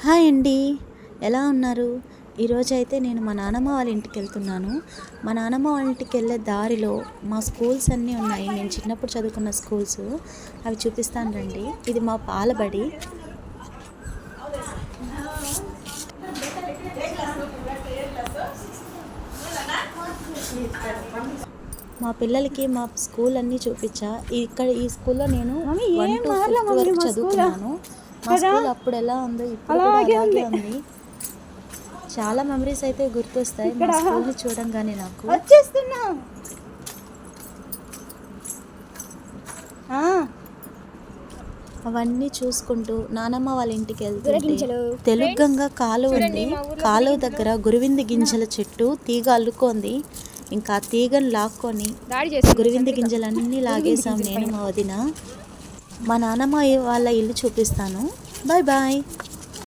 Hi అండి, ఎలా ఉన్నారు? ఈరోజైతే నేను మా నాన్నమ్మ వాళ్ళ ఇంటికి వెళ్తున్నాను. మా నాన్నమ్మ వాళ్ళ ఇంటికి వెళ్ళే దారిలో మా స్కూల్స్ అన్నీ ఉన్నాయి. నేను చిన్నప్పుడు చదువుకున్న స్కూల్స్, అవి చూపిస్తాను రండి. ఇది మా పాలబడి. మా పిల్లలకి మా స్కూల్ అన్నీ చూపించా. ఈ స్కూల్లో నేను 1 to 5th వరకు చదువుకున్నాను. మా స్కూల్ అప్పుడు ఎలా ఉందో ఇప్పుడు కూడా అలాగే ఉంది. చాలా మెమరీస్ అయితే గుర్తొస్తాయి మా స్కూల్ని చూడంగానే నాకు. అవన్నీ చూసుకుంటూ నానమ్మ వాళ్ళ ఇంటికి వెళ్తుంటే తెలుగంగా కాలువ ఉంది. కాలువ దగ్గర గురువింద గింజల చెట్టు తీగ అల్లుకుంది. ఇంకా తీగను లాక్కొని గురువింద గింజలన్నీ లాగేసాం నేను మా వదిన. మా నానమ్మ వాళ్ళ ఇల్లు చూపిస్తాను. Bye bye.